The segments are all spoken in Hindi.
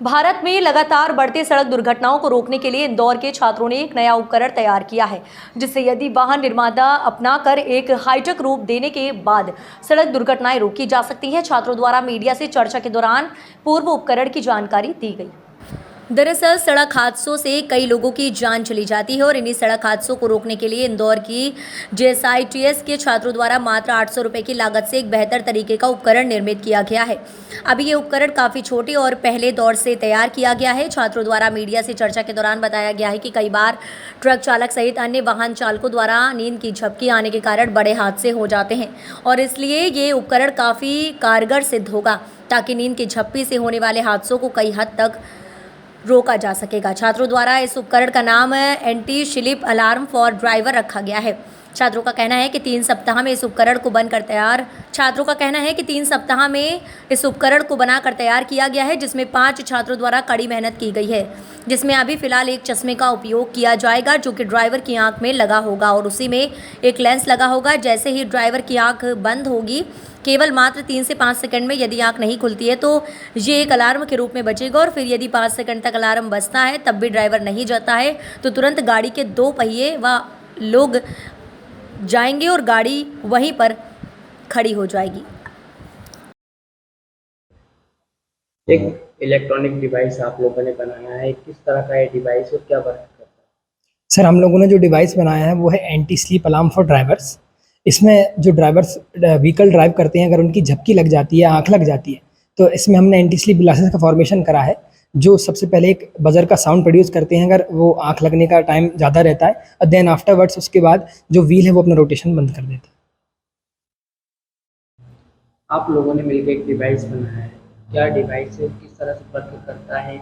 भारत में लगातार बढ़ती सड़क दुर्घटनाओं को रोकने के लिए इंदौर के छात्रों ने एक नया उपकरण तैयार किया है, जिससे यदि वाहन निर्माता अपनाकर एक हाईटेक रूप देने के बाद सड़क दुर्घटनाएं रोकी जा सकती हैं। छात्रों द्वारा मीडिया से चर्चा के दौरान पूर्व उपकरण की जानकारी दी गई। दरअसल सड़क हादसों से कई लोगों की जान चली जाती है और इन्हीं सड़क हादसों को रोकने के लिए इंदौर की JSITS के छात्रों द्वारा मात्र 800 रुपये की लागत से एक बेहतर तरीके का उपकरण निर्मित किया गया है। अभी ये उपकरण काफ़ी छोटे और पहले दौर से तैयार किया गया है। छात्रों द्वारा मीडिया से चर्चा के दौरान बताया गया है कि कई बार ट्रक चालक सहित अन्य वाहन चालकों द्वारा नींद की झपकी आने के कारण बड़े हादसे हो जाते हैं और इसलिए ये उपकरण काफ़ी कारगर सिद्ध होगा, ताकि नींद की झपकी से होने वाले हादसों को कई हद तक रोका जा सकेगा। छात्रों द्वारा इस उपकरण का नाम anti sleep alarm for driver रखा गया है। छात्रों का कहना है कि 3 सप्ताह में इस उपकरण को बनाकर तैयार किया गया है, जिसमें 5 छात्रों द्वारा कड़ी मेहनत की गई है, जिसमें अभी फिलहाल एक चश्मे का उपयोग किया जाएगा जो कि ड्राइवर की आंख में लगा होगा और उसी में एक लेंस लगा होगा। जैसे ही ड्राइवर की आंख बंद होगी, केवल मात्र 3 से 5 सेकंड में यदि आंख नहीं खुलती है तो ये एक अलार्म के रूप में बजेगा और फिर यदि 5 सेकंड तक अलार्म बजता है तब भी ड्राइवर नहीं जाता है तो तुरंत गाड़ी के 2 पहिए व लोग जाएंगे और गाड़ी वहीं पर खड़ी हो जाएगी। एक इलेक्ट्रॉनिक डिवाइस आप लोगों ने बनाया है, किस तरह का ये डिवाइस और क्या वर्क करता है? सर, हम लोगों ने जो डिवाइस बनाया है वो है anti sleep alarm for drivers. इसमें जो ड्राइवर्स व्हीकल ड्राइव करते हैं, अगर उनकी झपकी लग जाती है, आँख लग जाती है, तो इसमें हमने एंटी स्लीप ग्लासेस का फॉर्मेशन करा है, जो सबसे पहले एक बजर का साउंड प्रोड्यूस करते हैं अगर वो आँख लगने का टाइम ज़्यादा रहता है, और देन आफ्टरवर्ड्स उसके बाद जो व्हील है वो अपना रोटेशन बंद कर देता है। आप लोगों ने मिलकर एक डिवाइस बनाया है, क्या डिवाइस है, किस तरह से वर्क करता है,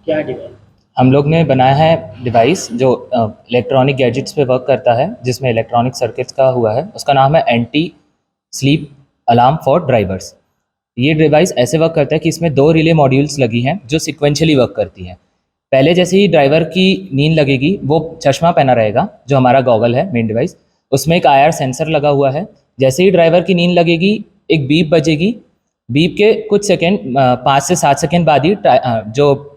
क्या डिवाइस? हम लोग ने बनाया है डिवाइस जो इलेक्ट्रॉनिक गैजेट्स पे वर्क करता है, जिसमें इलेक्ट्रॉनिक सर्किट्स का हुआ है। उसका नाम है anti sleep alarm for drivers. ये डिवाइस ऐसे वर्क करता है कि इसमें 2 रिले मॉड्यूल्स लगी हैं जो सिक्वेंशली वर्क करती हैं। पहले जैसे ही ड्राइवर की नींद लगेगी, वो चश्मा पहना रहेगा जो हमारा गॉगल है मेन डिवाइस, उसमें एक IR सेंसर लगा हुआ है। जैसे ही ड्राइवर की नींद लगेगी, एक बीप बजेगी। बीप के कुछ सेकेंड 5 से 7 सेकेंड बाद ही जो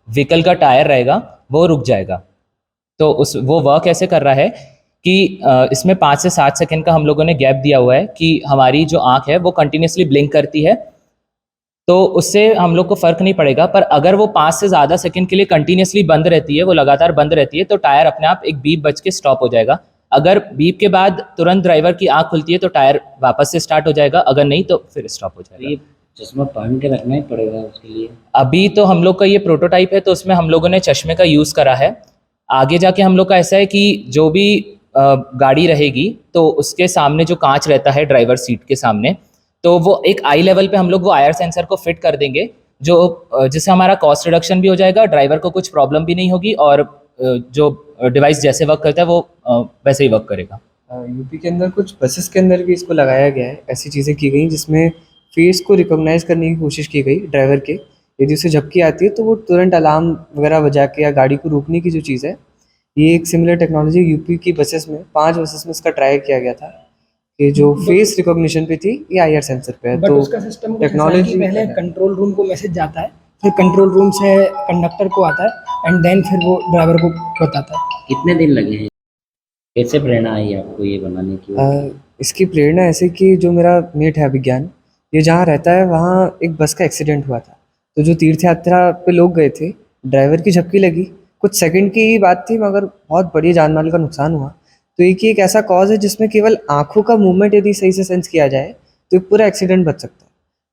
व्हीकल का टायर रहेगा वो रुक जाएगा। तो वो वर्क ऐसे कर रहा है कि इसमें 5 से 7 सेकेंड का हम लोगों ने गैप दिया हुआ है कि हमारी जो आंख है वो कंटिन्यूसली ब्लिंक करती है, तो उससे हम लोग को फ़र्क नहीं पड़ेगा। पर अगर वो 5 से ज़्यादा सेकेंड के लिए कंटिन्यूसली बंद रहती है, वो लगातार बंद रहती है, तो टायर अपने आप एक बीप बज के स्टॉप हो जाएगा। अगर बीप के बाद तुरंत ड्राइवर की आंख खुलती है तो टायर वापस से स्टार्ट हो जाएगा, अगर नहीं तो फिर स्टॉप हो जाएगा। चश्मा पहन के रखना ही पड़ेगा उसके लिए? अभी तो हम लोग का ये प्रोटोटाइप है, तो उसमें हम लोगों ने चश्मे का यूज़ करा है। आगे जाके हम लोग का ऐसा है कि जो भी गाड़ी रहेगी तो उसके सामने जो कांच रहता है ड्राइवर सीट के सामने, तो वो एक आई लेवल पे हम लोग वो IR सेंसर को फिट कर देंगे, जो जिससे हमारा कॉस्ट रिडक्शन भी हो जाएगा, ड्राइवर को कुछ प्रॉब्लम भी नहीं होगी और जो डिवाइस जैसे वर्क करता है वो वैसे ही वर्क करेगा। यूपी के अंदर कुछ बसेस के अंदर भी इसको लगाया गया है। ऐसी चीज़ें की गई जिसमें फेस को रिकॉग्नाइज करने की कोशिश की गई ड्राइवर के। यदि उसे झपकी आती है तो वो तुरंत अलार्म वगैरह बजा के या गाड़ी को रोकने की जो चीज़ है, ये एक सिमिलर टेक्नोलॉजी यूपी की बसेस में 5 बसेस में इसका ट्राई किया गया था कि जो फेस रिकॉग्निशन पे थी, ये IR सेंसर पे है। बट तो उसका सिस्टम टेक्नोलॉजी पहले कंट्रोल रूम को मैसेज जाता है, फिर कंट्रोल रूम से कंडक्टर को आता है एंड देन फिर वो ड्राइवर को बताता है। कितने दिन लगे हैं, कैसे प्रेरणा आई आपको ये बनाने की? इसकी प्रेरणा ऐसे कि जो मेरा मेट है विज्ञान, ये जहाँ रहता है वहाँ एक बस का एक्सीडेंट हुआ था। तो जो तीर्थ यात्रा पे लोग गए थे, ड्राइवर की झपकी लगी, कुछ सेकंड की ही बात थी मगर बहुत बड़ी जान माल का नुकसान हुआ। तो एक ऐसा कॉज है जिसमें केवल आँखों का मूवमेंट यदि सही से सेंस किया जाए तो एक पूरा एक्सीडेंट बच सकता है।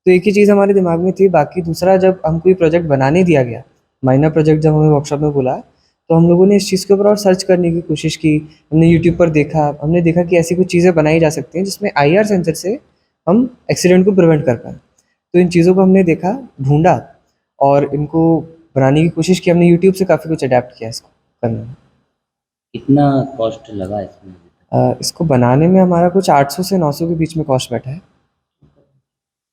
तो एक ही चीज़ हमारे दिमाग में थी। बाकी दूसरा, जब हमको ये प्रोजेक्ट बनाने दिया गया, माइनर प्रोजेक्ट जब हमें वर्कशॉप में बोला, तो हम लोगों ने इस चीज़ के ऊपर और सर्च करने की कोशिश की। हमने यूट्यूब पर देखा, हमने देखा कि ऐसी कुछ चीज़ें बनाई जा सकती हैं जिसमें IR सेंसर से हम एक्सीडेंट को प्रिवेंट कर पाएँ। तो इन चीज़ों को हमने देखा, ढूंढा और इनको बनाने की कोशिश की। हमने यूट्यूब से काफ़ी कुछ अडेप्ट किया इसको करने में। कितना कॉस्ट लगा इसमें? इसको बनाने में हमारा कुछ 800 से 900 के बीच में कॉस्ट बैठा है।